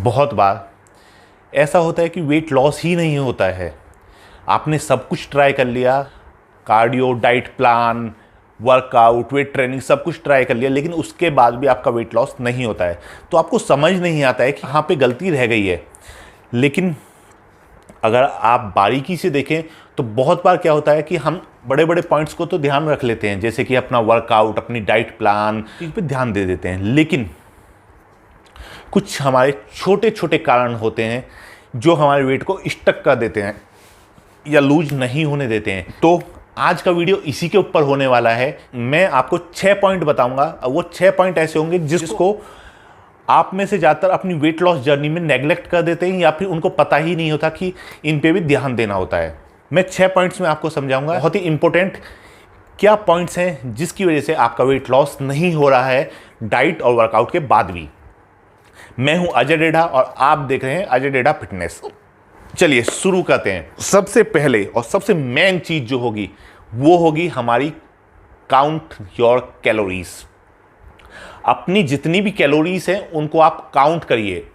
बहुत बार ऐसा होता है कि वेट लॉस ही नहीं होता है। आपने सब कुछ ट्राई कर लिया, cardio, diet plan, workout, weight training, सब कुछ ट्राई कर लिया, लेकिन उसके बाद भी आपका वेट लॉस नहीं होता है। तो आपको समझ नहीं आता है कि यहाँ पे गलती रह गई है। लेकिन अगर आप बारीकी से देखें तो बहुत बार क्या होता है कि हम बड़े बड़े पॉइंट्स को तो ध्यान रख लेते हैं, जैसे कि अपना वर्कआउट, अपनी डाइट प्लान, इस पे ध्यान दे देते हैं, लेकिन कुछ हमारे छोटे छोटे कारण होते हैं जो हमारे वेट को स्टक कर देते हैं या लूज नहीं होने देते हैं। तो आज का वीडियो इसी के ऊपर होने वाला है। मैं आपको 6 पॉइंट बताऊंगा। वो 6 पॉइंट ऐसे होंगे जिसको आप में से ज़्यादातर अपनी वेट लॉस जर्नी में नेग्लेक्ट कर देते हैं या फिर उनको पता ही नहीं होता कि इन पे भी ध्यान देना होता है। मैं 6 पॉइंट्स में आपको समझाऊंगा। बहुत ही इंपॉर्टेंट क्या पॉइंट्स हैं जिसकी वजह से आपका वेट लॉस नहीं हो रहा है डाइट और वर्कआउट के बाद भी। मैं हूं अजय डेढ़ा और आप देख रहे हैं अजय डेढ़ा फिटनेस। चलिए शुरू करते हैं। सबसे पहले और सबसे मेन चीज जो होगी वो होगी हमारी काउंट योर कैलोरीज। अपनी जितनी भी कैलोरीज हैं उनको आप काउंट करिए।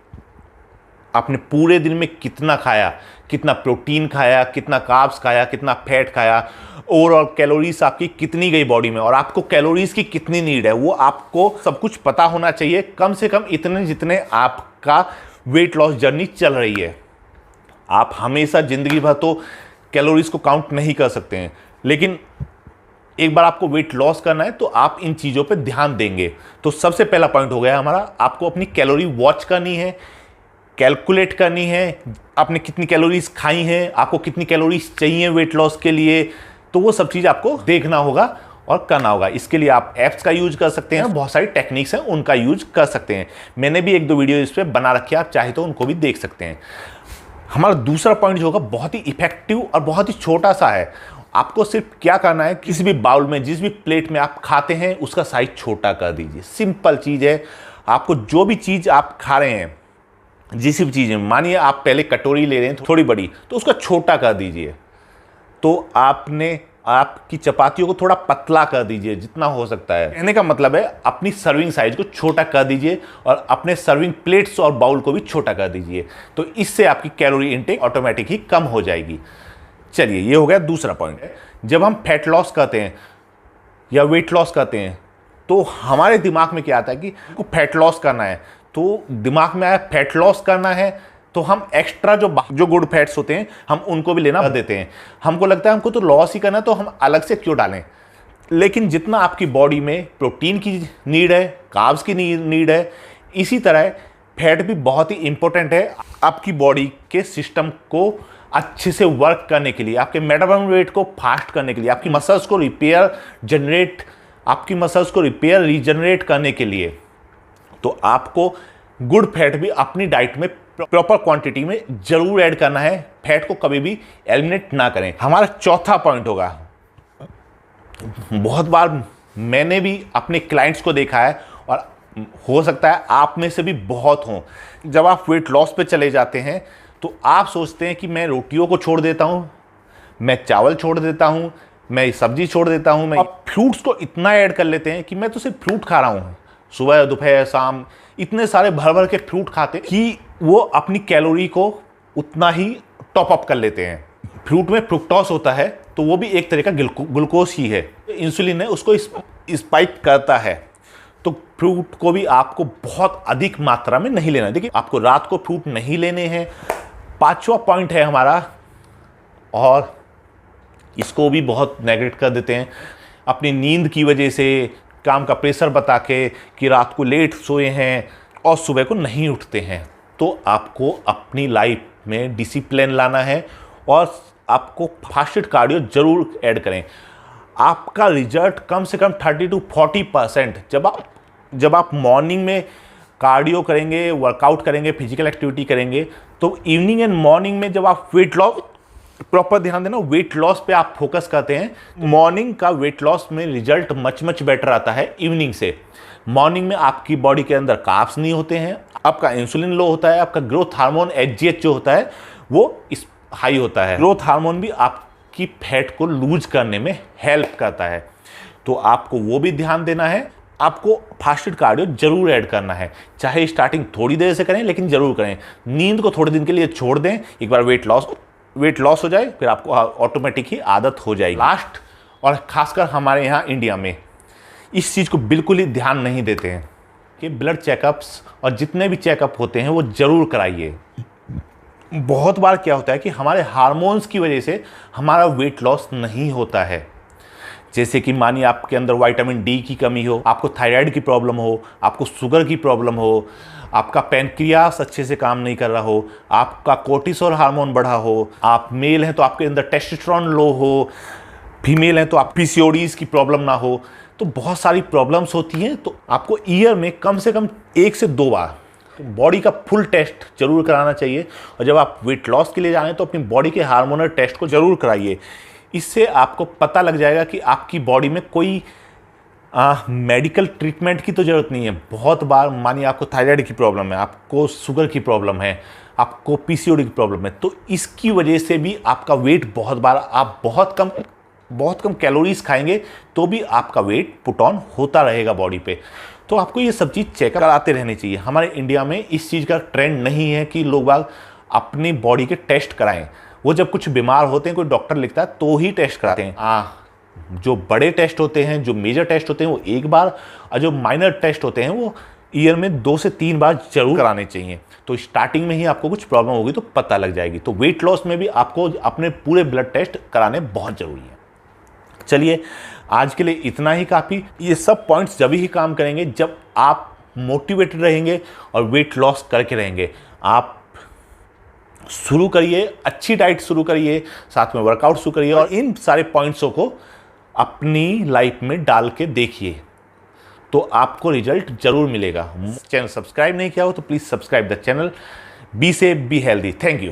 आपने पूरे दिन में कितना खाया, कितना प्रोटीन खाया, कितना कार्ब्स खाया, कितना फैट खाया, ओवरऑल कैलोरीज आपकी कितनी गई बॉडी में और आपको कैलोरीज की कितनी नीड है, वो आपको सब कुछ पता होना चाहिए। कम से कम इतने जितने आपका वेट लॉस जर्नी चल रही है। आप हमेशा जिंदगी भर तो कैलोरीज को काउंट नहीं कर सकते हैं, लेकिन एक बार आपको वेट लॉस करना है तो आप इन चीज़ों पे ध्यान देंगे। तो सबसे पहला पॉइंट हो गया हमारा, आपको अपनी कैलोरी वॉच करनी है, कैलकुलेट करनी है। आपने कितनी कैलोरीज खाई हैं, आपको कितनी कैलोरीज चाहिए वेट लॉस के लिए, तो वो सब चीज़ आपको देखना होगा और करना होगा। इसके लिए आप ऐप्स का यूज कर सकते हैं, बहुत सारी टेक्निक्स हैं उनका यूज कर सकते हैं। मैंने भी 1-2 वीडियो इस पर बना रखी है, आप चाहे तो उनको भी देख सकते हैं। हमारा दूसरा पॉइंट जो होगा बहुत ही इफेक्टिव और बहुत ही छोटा सा है। आपको सिर्फ क्या करना है, किसी भी बाउल में, जिस भी प्लेट में आप खाते हैं उसका साइज छोटा कर दीजिए। सिंपल चीज़ है। आपको जो भी चीज़ आप खा रहे हैं, जिस भी चीज़ में, मानिए आप पहले कटोरी ले रहे हैं थोड़ी बड़ी, तो उसका छोटा कर दीजिए। तो आपकी चपातियों को थोड़ा पतला कर दीजिए जितना हो सकता है। कहने का मतलब है अपनी सर्विंग साइज को छोटा कर दीजिए और अपने सर्विंग प्लेट्स और बाउल को भी छोटा कर दीजिए। तो इससे आपकी कैलोरी इनटेक ऑटोमेटिक ही कम हो जाएगी। चलिए, ये हो गया दूसरा पॉइंट। जब हम फैट लॉस करते हैं या वेट लॉस करते हैं तो हमारे दिमाग में क्या आता है कि आपको फैट लॉस करना है, तो दिमाग में आया फैट लॉस करना है तो हम एक्स्ट्रा जो गुड फैट्स होते हैं हम उनको भी लेना देते हैं। हमको लगता है हमको तो लॉस ही करना है तो हम अलग से क्यों डालें। लेकिन जितना आपकी बॉडी में प्रोटीन की नीड है, कार्ब्स की नीड है, इसी तरह फैट भी बहुत ही इंपॉर्टेंट है आपकी बॉडी के सिस्टम को अच्छे से वर्क करने के लिए, आपके मेटाबॉलिक रेट को फास्ट करने के लिए, आपकी मसल्स को रिपेयर रीजनरेट करने के लिए। तो आपको गुड फैट भी अपनी डाइट में प्रॉपर क्वांटिटी में जरूर ऐड करना है। फैट को कभी भी एलिमिनेट ना करें। हमारा चौथा पॉइंट होगा, बहुत बार मैंने भी अपने क्लाइंट्स को देखा है और हो सकता है आप में से भी बहुत हों, जब आप वेट लॉस पे चले जाते हैं तो आप सोचते हैं कि मैं रोटियों को छोड़ देता हूं, मैं चावल छोड़ देता हूं, मैं सब्जी छोड़ देता हूं, मैं फ्रूट्स को इतना ऐड कर लेते हैं कि मैं तो सिर्फ फ्रूट खा रहा हूं, सुबह दोपहर शाम इतने सारे भर भर के फ्रूट खाते कि वो अपनी कैलोरी को उतना ही टॉप अप कर लेते हैं। फ्रूट में फ्रुक्टोज होता है तो वो भी एक तरह का ग्लूकोज ही है। इंसुलिन है, उसको स्पाइक करता है। तो फ्रूट को भी आपको बहुत अधिक मात्रा में नहीं लेना है। देखिए, आपको रात को फ्रूट नहीं लेने हैं। 5वां पॉइंट है हमारा, और इसको भी बहुत नेगलेक्ट कर देते हैं अपनी नींद की वजह से, काम का प्रेशर बता के कि रात को लेट सोए हैं और सुबह को नहीं उठते हैं। तो आपको अपनी लाइफ में डिसिप्लिन लाना है और आपको फास्टेड कार्डियो जरूर ऐड करें। आपका रिजल्ट कम से कम 30 to 40% जब आप मॉर्निंग में कार्डियो करेंगे, वर्कआउट करेंगे, फिजिकल एक्टिविटी करेंगे, तो इवनिंग एंड मॉर्निंग में जब आप वेट लॉस, प्रॉपर ध्यान देना, वेट लॉस पे आप फोकस करते हैं, मॉर्निंग का वेट लॉस में रिजल्ट मच बेटर आता है इवनिंग से। मॉर्निंग में आपकी बॉडी के अंदर कार्ब्स नहीं होते हैं, आपका इंसुलिन लो होता है, आपका ग्रोथ हार्मोन HGH जो होता है वो हाई होता है। ग्रोथ हार्मोन भी आपकी फैट को लूज करने में हेल्प करता है, तो आपको वो भी ध्यान देना है। आपको फास्टेड कार्डियो जरूर ऐड करना है। चाहे स्टार्टिंग थोड़ी देर से करें, लेकिन जरूर करें। नींद को थोड़े दिन के लिए छोड़ दें, एक बार वेट लॉस हो जाए, फिर आपको ऑटोमेटिक ही आदत हो जाएगी। लास्ट, और खासकर हमारे यहाँ इंडिया में इस चीज़ को बिल्कुल ही ध्यान नहीं देते हैं कि ब्लड चेकअप्स और जितने भी चेकअप होते हैं वो ज़रूर कराइए। बहुत बार क्या होता है कि हमारे हार्मोन्स की वजह से हमारा वेट लॉस नहीं होता है। जैसे कि मानिए आपके अंदर विटामिन डी की कमी हो, आपको थायराइड की प्रॉब्लम हो, आपको शुगर की प्रॉब्लम हो, आपका पैनक्रियास अच्छे से काम नहीं कर रहा हो, आपका कोर्टिसोल हार्मोन बढ़ा हो, आप मेल हैं तो आपके अंदर टेस्टोस्टेरोन लो हो, फीमेल हैं तो आप पीसीओडीज की प्रॉब्लम ना हो। तो बहुत सारी प्रॉब्लम्स होती हैं। तो आपको ईयर में कम से कम 1 से 2 बार तो बॉडी का फुल टेस्ट जरूर कराना चाहिए। और जब आप वेट लॉस के लिए जा रहे हैं तो अपनी बॉडी के हार्मोनल टेस्ट को जरूर कराइए। इससे आपको पता लग जाएगा कि आपकी बॉडी में कोई मेडिकल ट्रीटमेंट की तो ज़रूरत नहीं है। बहुत बार मानिए आपको थायराइड की प्रॉब्लम है, आपको शुगर की प्रॉब्लम है, आपको पीसीओडी की प्रॉब्लम है, तो इसकी वजह से भी आपका वेट बहुत बार आप बहुत कम कैलोरीज खाएंगे तो भी आपका वेट पुट ऑन होता रहेगा बॉडी पे। तो आपको ये सब चीज़ चेकअप कराते रहनी चाहिए। हमारे इंडिया में इस चीज़ का ट्रेंड नहीं है कि लोग बाग अपनी बॉडी के टेस्ट कराएं। वो जब कुछ बीमार होते हैं, कोई डॉक्टर लिखता है तो ही टेस्ट कराते हैं। जो बड़े टेस्ट होते हैं, जो मेजर टेस्ट होते हैं वो 1 बार, और जो माइनर टेस्ट होते हैं वो ईयर में 2 से 3 बार जरूर कराने चाहिए। तो स्टार्टिंग में ही आपको कुछ प्रॉब्लम होगी तो पता लग जाएगी। तो वेट लॉस में भी आपको अपने पूरे ब्लड टेस्ट कराने बहुत ज़रूरी है। चलिए, आज के लिए इतना ही काफ़ी। ये सब पॉइंट्स जब ही काम करेंगे जब आप मोटिवेटेड रहेंगे और वेट लॉस करके रहेंगे। आप शुरू करिए, अच्छी डाइट शुरू करिए, साथ में वर्कआउट शुरू करिए और इन सारे पॉइंट्सों को अपनी लाइफ में डाल के देखिए, तो आपको रिजल्ट जरूर मिलेगा। चैनल सब्सक्राइब नहीं किया हो तो please subscribe the channel. Be safe, be healthy. Thank you.